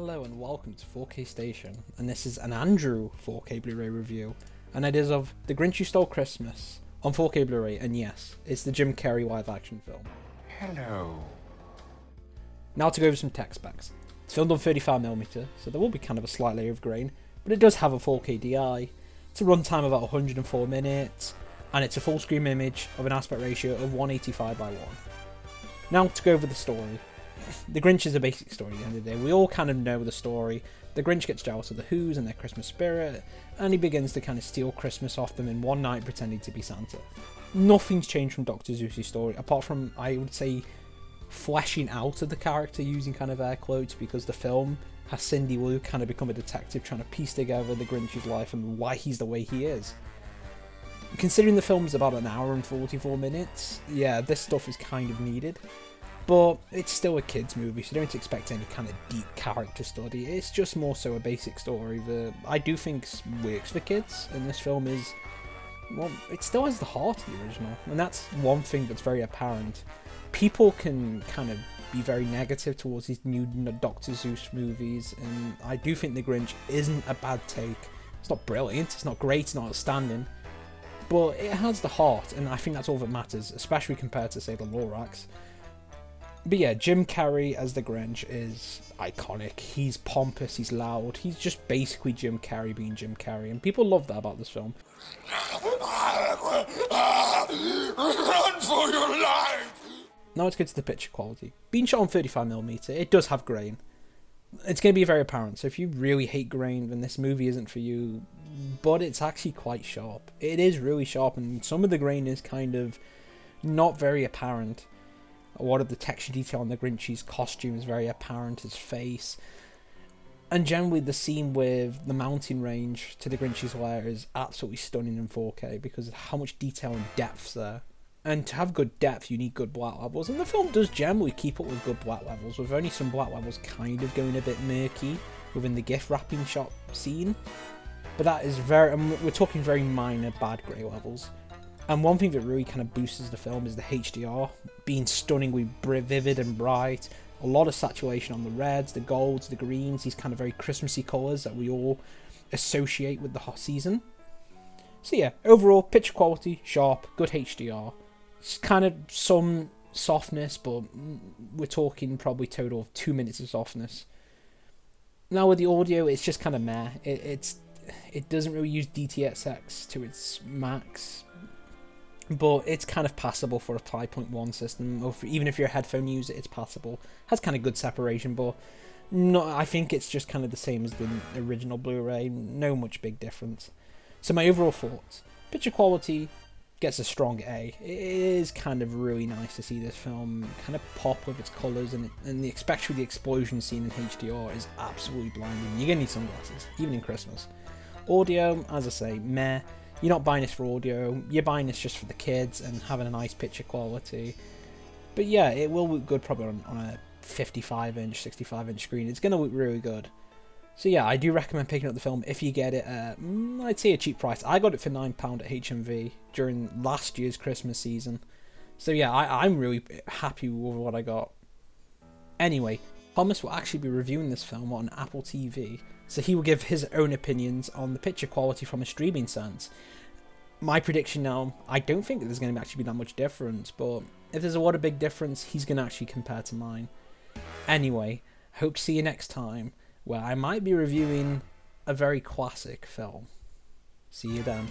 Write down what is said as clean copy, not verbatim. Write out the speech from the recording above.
Hello and welcome to 4K Station, and this is an Andrew 4K Blu-ray review, and it is of The Grinch Who Stole Christmas on 4K Blu-ray, and yes, it's the Jim Carrey live-action film. Hello. Now to go over some tech specs. It's filmed on 35mm, so there will be kind of a slight layer of grain, but it does have a 4K DI. It's a runtime of about 104 minutes, and it's a full-screen image of an aspect ratio of 185:1. Now to go over the story. The Grinch is a basic story at the end of the day. We all kind of know the story. The Grinch gets jealous of the Who's and their Christmas spirit, and he begins to kind of steal Christmas off them in one night pretending to be Santa. Nothing's changed from Dr. Seuss's story, apart from, I would say, fleshing out of the character using kind of air quotes, because the film has Cindy Lou kind of become a detective trying to piece together the Grinch's life and why he's the way he is. Considering the film's about an hour and 44 minutes, yeah, this stuff is kind of needed. But it's still a kids movie, so don't expect any kind of deep character study. It's just more so a basic story that I do think works for kids, and this film is, well, it still has the heart of the original, and that's one thing that's very apparent. People can kind of be very negative towards these new Dr. Seuss movies, and I do think The Grinch isn't a bad take. It's not brilliant, it's not great, it's not outstanding, but it has the heart, and I think that's all that matters, especially compared to, say, the Lorax. But yeah, Jim Carrey as the Grinch is iconic. He's pompous, he's loud, he's just basically Jim Carrey being Jim Carrey, and people love that about this film. Run for your life! Now let's get to the picture quality. Being shot on 35mm, it does have grain. It's going to be very apparent, so if you really hate grain, then this movie isn't for you, but it's actually quite sharp. It is really sharp, and some of the grain is kind of not very apparent. A lot of the texture detail on the Grinch's costume is very apparent, his face. And generally the scene with the mountain range to the Grinch's lair is absolutely stunning in 4K because of how much detail and depth's there. And to have good depth, you need good black levels, and the film does generally keep up with good black levels, with only some black levels kind of going a bit murky within the gift wrapping shot scene. But that is we're talking very minor bad grey levels. And one thing that really kind of boosts the film is the HDR, being stunningly vivid and bright. A lot of saturation on the reds, the golds, the greens, these kind of very Christmassy colours that we all associate with the hot season. So yeah, overall, picture quality, sharp, good HDR. It's kind of some softness, but we're talking probably total of 2 minutes of softness. Now with the audio, it's just kind of meh. It doesn't really use DTSX to its max, but it's kind of passable for a 5.1 system, or even if you're a headphone user, it's passable. Has kind of good separation, but I think it's just kind of the same as the original Blu-ray, no much big difference. So my overall thoughts: picture quality gets a strong A. It is kind of really nice to see this film kind of pop with its colours, and especially the explosion scene in HDR is absolutely blinding. You're gonna need sunglasses, even in Christmas. Audio, as I say, meh. You're not buying this for audio, you're buying this just for the kids and having a nice picture quality. But yeah, it will look good probably on a 55-inch, 65-inch screen. It's going to look really good. So yeah, I do recommend picking up the film if you get it at, I'd say, a cheap price. I got it for £9 at HMV during last year's Christmas season. So yeah, I'm really happy with what I got. Anyway, Thomas will actually be reviewing this film on Apple TV, so he will give his own opinions on the picture quality from a streaming sense. My prediction now, I don't think that there's going to actually be that much difference, but if there's a lot of big difference, he's going to actually compare to mine. Anyway, hope to see you next time, where I might be reviewing a very classic film. See you then.